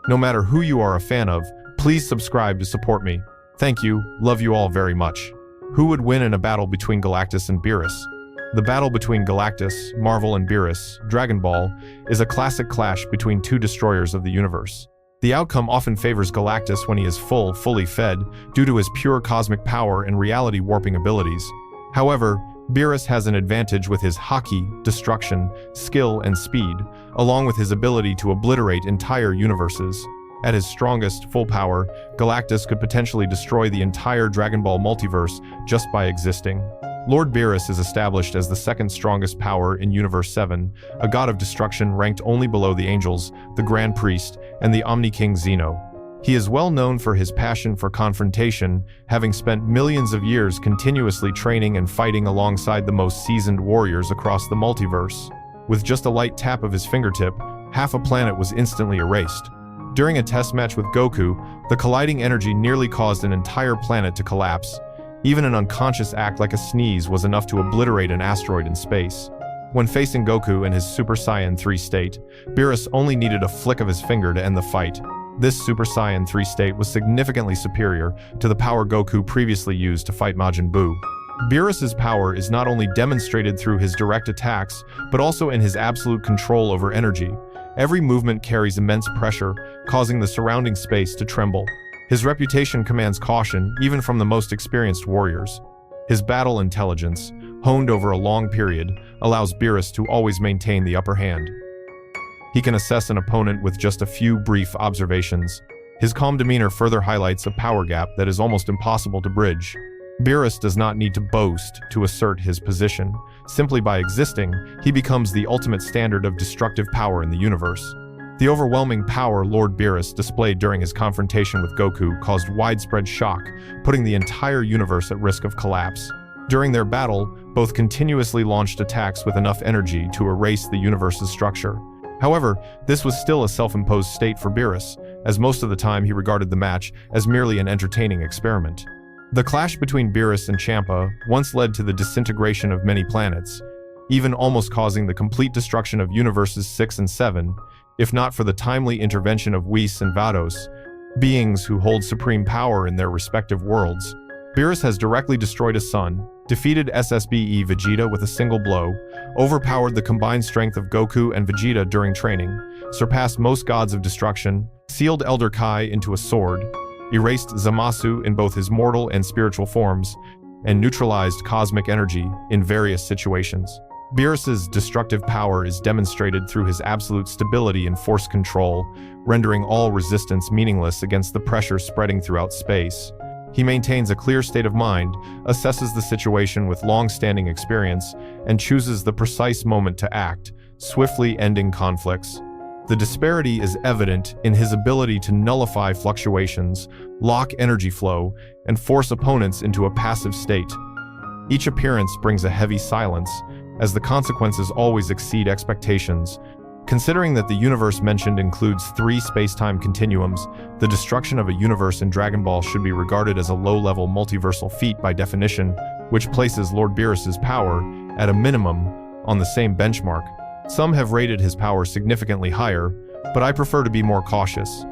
No matter who you are a fan of, please subscribe to support me. Thank you, love you all very much. Who would win in a battle between Galactus and Beerus? The battle between Galactus, Marvel and Beerus, Dragon Ball, is a classic clash between two destroyers of the universe. The outcome often favors Galactus when he is fully fed, due to his pure cosmic power and reality-warping abilities. However, Beerus has an advantage with his Haki, destruction, skill, and speed, along with his ability to obliterate entire universes. At his strongest, full power, Galactus could potentially destroy the entire Dragon Ball multiverse just by existing. Lord Beerus is established as the second strongest power in Universe 7, a god of destruction ranked only below the angels, the Grand Priest, and the Omni King Zeno. He is well known for his passion for confrontation, having spent millions of years continuously training and fighting alongside the most seasoned warriors across the multiverse. With just a light tap of his fingertip, half a planet was instantly erased. During a test match with Goku, the colliding energy nearly caused an entire planet to collapse. Even an unconscious act like a sneeze was enough to obliterate an asteroid in space. When facing Goku in his Super Saiyan 3 state, Beerus only needed a flick of his finger to end the fight. This Super Saiyan 3 state was significantly superior to the power Goku previously used to fight Majin Buu. Beerus's power is not only demonstrated through his direct attacks, but also in his absolute control over energy. Every movement carries immense pressure, causing the surrounding space to tremble. His reputation commands caution, even from the most experienced warriors. His battle intelligence, honed over a long period, allows Beerus to always maintain the upper hand. He can assess an opponent with just a few brief observations. His calm demeanor further highlights a power gap that is almost impossible to bridge. Beerus does not need to boast to assert his position. Simply by existing, he becomes the ultimate standard of destructive power in the universe. The overwhelming power Lord Beerus displayed during his confrontation with Goku caused widespread shock, putting the entire universe at risk of collapse. During their battle, both continuously launched attacks with enough energy to erase the universe's structure. However, this was still a self-imposed state for Beerus, as most of the time he regarded the match as merely an entertaining experiment. The clash between Beerus and Champa once led to the disintegration of many planets, even almost causing the complete destruction of Universes 6 and 7, if not for the timely intervention of Whis and Vados, beings who hold supreme power in their respective worlds. Beerus has directly destroyed a sun, defeated SSBE Vegeta with a single blow, overpowered the combined strength of Goku and Vegeta during training, surpassed most gods of destruction, sealed Elder Kai into a sword, erased Zamasu in both his mortal and spiritual forms, and neutralized cosmic energy in various situations. Beerus's destructive power is demonstrated through his absolute stability and force control, rendering all resistance meaningless against the pressure spreading throughout space. He maintains a clear state of mind, assesses the situation with long-standing experience, and chooses the precise moment to act, swiftly ending conflicts. The disparity is evident in his ability to nullify fluctuations, lock energy flow, and force opponents into a passive state. Each appearance brings a heavy silence, as the consequences always exceed expectations. Considering that the universe mentioned includes 3 space-time continuums, the destruction of a universe in Dragon Ball should be regarded as a low-level multiversal feat by definition, which places Lord Beerus's power, at a minimum, on the same benchmark. Some have rated his power significantly higher, but I prefer to be more cautious.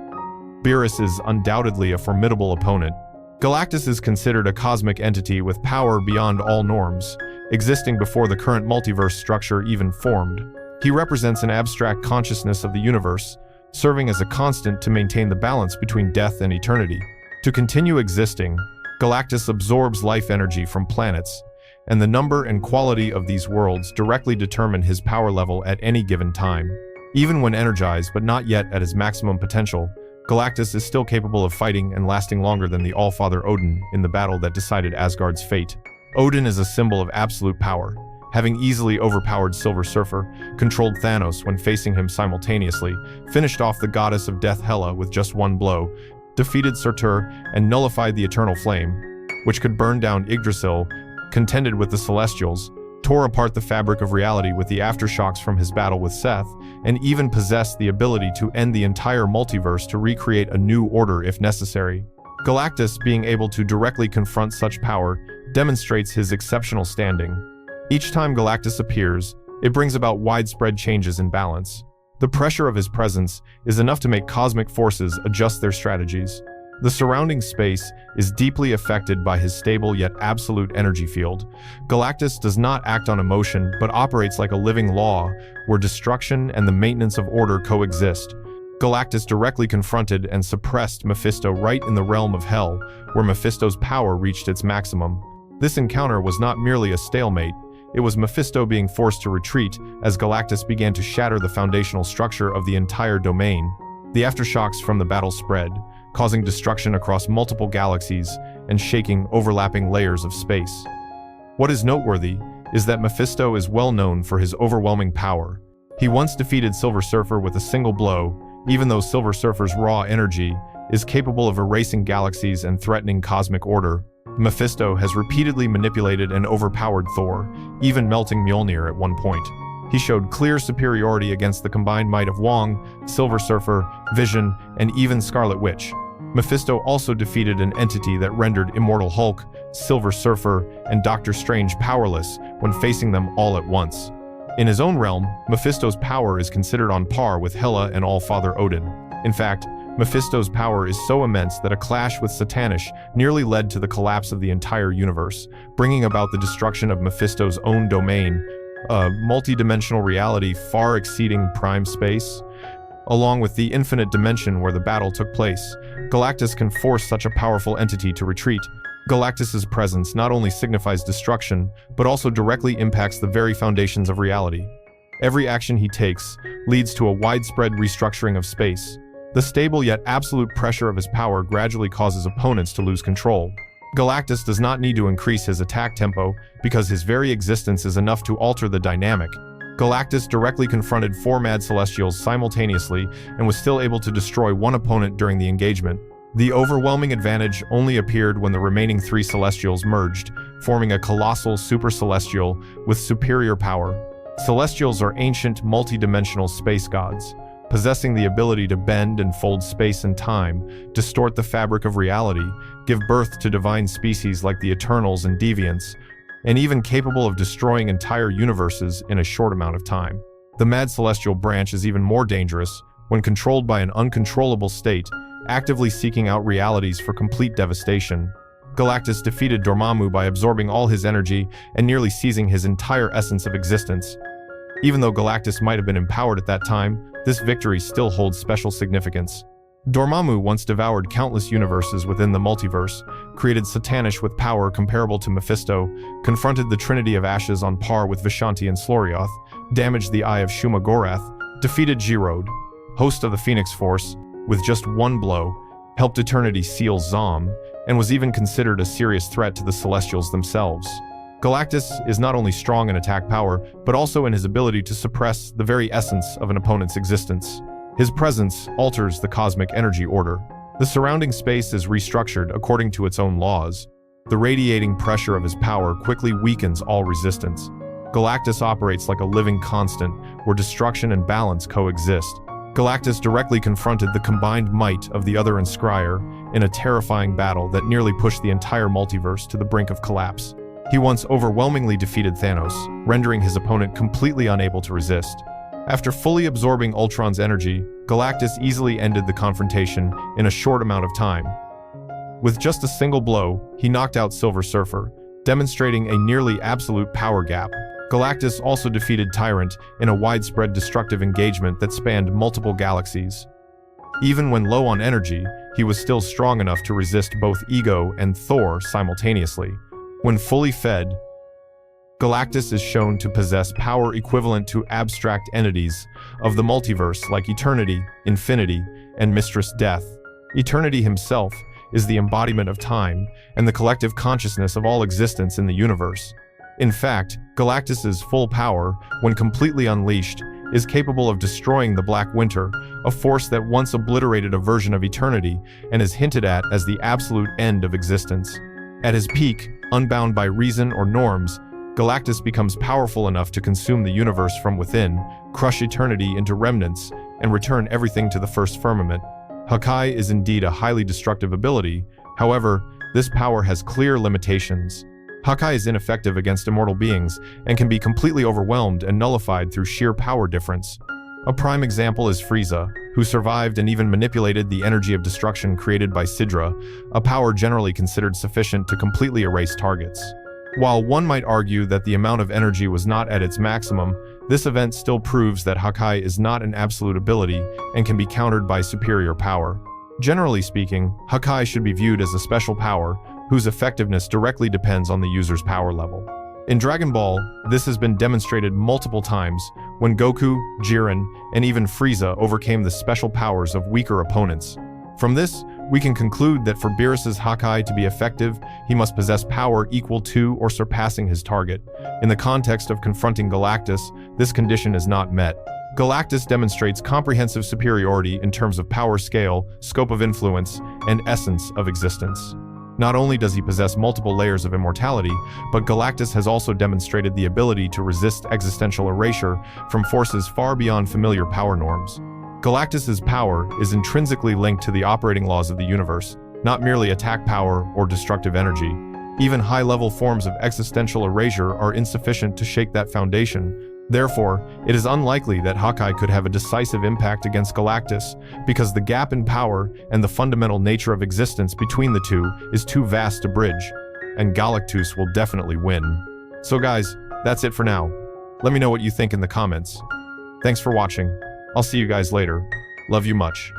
Beerus is undoubtedly a formidable opponent. Galactus is considered a cosmic entity with power beyond all norms, existing before the current multiverse structure even formed. He represents an abstract consciousness of the universe, serving as a constant to maintain the balance between death and eternity. To continue existing, Galactus absorbs life energy from planets, and the number and quality of these worlds directly determine his power level at any given time. Even when energized but not yet at his maximum potential, Galactus is still capable of fighting and lasting longer than the All-Father Odin in the battle that decided Asgard's fate. Odin is a symbol of absolute power, having easily overpowered Silver Surfer, controlled Thanos when facing him simultaneously, finished off the goddess of death Hela with just one blow, defeated Surtur, and nullified the Eternal Flame, which could burn down Yggdrasil, contended with the Celestials, tore apart the fabric of reality with the aftershocks from his battle with Seth, and even possessed the ability to end the entire multiverse to recreate a new order if necessary. Galactus, being able to directly confront such power, demonstrates his exceptional standing. Each time Galactus appears, it brings about widespread changes in balance. The pressure of his presence is enough to make cosmic forces adjust their strategies. The surrounding space is deeply affected by his stable yet absolute energy field. Galactus does not act on emotion, but operates like a living law, where destruction and the maintenance of order coexist. Galactus directly confronted and suppressed Mephisto right in the realm of Hell, where Mephisto's power reached its maximum. This encounter was not merely a stalemate, it was Mephisto being forced to retreat as Galactus began to shatter the foundational structure of the entire domain. The aftershocks from the battle spread, causing destruction across multiple galaxies and shaking overlapping layers of space. What is noteworthy is that Mephisto is well known for his overwhelming power. He once defeated Silver Surfer with a single blow, even though Silver Surfer's raw energy is capable of erasing galaxies and threatening cosmic order. Mephisto has repeatedly manipulated and overpowered Thor, even melting Mjolnir at one point. He showed clear superiority against the combined might of Wong, Silver Surfer, Vision, and even Scarlet Witch. Mephisto also defeated an entity that rendered Immortal Hulk, Silver Surfer, and Doctor Strange powerless when facing them all at once. In his own realm, Mephisto's power is considered on par with Hela and All-Father Odin. In fact, Mephisto's power is so immense that a clash with Satanish nearly led to the collapse of the entire universe, bringing about the destruction of Mephisto's own domain, a multi-dimensional reality far exceeding prime space. Along with the infinite dimension where the battle took place, Galactus can force such a powerful entity to retreat. Galactus's presence not only signifies destruction, but also directly impacts the very foundations of reality. Every action he takes leads to a widespread restructuring of space. The stable yet absolute pressure of his power gradually causes opponents to lose control. Galactus does not need to increase his attack tempo because his very existence is enough to alter the dynamic. Galactus directly confronted 4 Mad Celestials simultaneously and was still able to destroy one opponent during the engagement. The overwhelming advantage only appeared when the remaining 3 Celestials merged, forming a colossal Super Celestial with superior power. Celestials are ancient, multi-dimensional space gods, possessing the ability to bend and fold space and time, distort the fabric of reality, give birth to divine species like the Eternals and Deviants, and even capable of destroying entire universes in a short amount of time. The Mad Celestial branch is even more dangerous when controlled by an uncontrollable state, actively seeking out realities for complete devastation. Galactus defeated Dormammu by absorbing all his energy and nearly seizing his entire essence of existence. Even though Galactus might have been empowered at that time, this victory still holds special significance. Dormammu once devoured countless universes within the multiverse, created Satanish with power comparable to Mephisto, confronted the Trinity of Ashes on par with Vishanti and Slorioth, damaged the Eye of Shuma Gorath, defeated Giroud, host of the Phoenix Force, with just one blow, helped Eternity seal Zom, and was even considered a serious threat to the Celestials themselves. Galactus is not only strong in attack power, but also in his ability to suppress the very essence of an opponent's existence. His presence alters the cosmic energy order. The surrounding space is restructured according to its own laws. The radiating pressure of his power quickly weakens all resistance. Galactus operates like a living constant, where destruction and balance coexist. Galactus directly confronted the combined might of the other Inscrier in a terrifying battle that nearly pushed the entire multiverse to the brink of collapse. He once overwhelmingly defeated Thanos, rendering his opponent completely unable to resist. After fully absorbing Ultron's energy, Galactus easily ended the confrontation in a short amount of time. With just a single blow, he knocked out Silver Surfer, demonstrating a nearly absolute power gap. Galactus also defeated Tyrant in a widespread destructive engagement that spanned multiple galaxies. Even when low on energy, he was still strong enough to resist both Ego and Thor simultaneously. When fully fed, Galactus is shown to possess power equivalent to abstract entities of the multiverse like Eternity, Infinity, and Mistress Death. Eternity himself is the embodiment of time and the collective consciousness of all existence in the universe. In fact, Galactus's full power, when completely unleashed, is capable of destroying the Black Winter, a force that once obliterated a version of Eternity and is hinted at as the absolute end of existence. At his peak, unbound by reason or norms, Galactus becomes powerful enough to consume the universe from within, crush Eternity into remnants, and return everything to the first firmament. Haki is indeed a highly destructive ability, however, this power has clear limitations. Haki is ineffective against immortal beings and can be completely overwhelmed and nullified through sheer power difference. A prime example is Frieza, who survived and even manipulated the energy of destruction created by Sidra, a power generally considered sufficient to completely erase targets. While one might argue that the amount of energy was not at its maximum, this event still proves that Haki is not an absolute ability and can be countered by superior power. Generally speaking, Haki should be viewed as a special power, whose effectiveness directly depends on the user's power level. In Dragon Ball, this has been demonstrated multiple times when Goku, Jiren, and even Frieza overcame the special powers of weaker opponents. From this, we can conclude that for Beerus's Haki to be effective, he must possess power equal to or surpassing his target. In the context of confronting Galactus, this condition is not met. Galactus demonstrates comprehensive superiority in terms of power scale, scope of influence, and essence of existence. Not only does he possess multiple layers of immortality, but Galactus has also demonstrated the ability to resist existential erasure from forces far beyond familiar power norms. Galactus's power is intrinsically linked to the operating laws of the universe, not merely attack power or destructive energy. Even high-level forms of existential erasure are insufficient to shake that foundation. Therefore, it is unlikely that Haki could have a decisive impact against Galactus, because the gap in power and the fundamental nature of existence between the two is too vast to bridge, and Galactus will definitely win. So guys, that's it for now. Let me know what you think in the comments. Thanks for watching. I'll see you guys later. Love you much.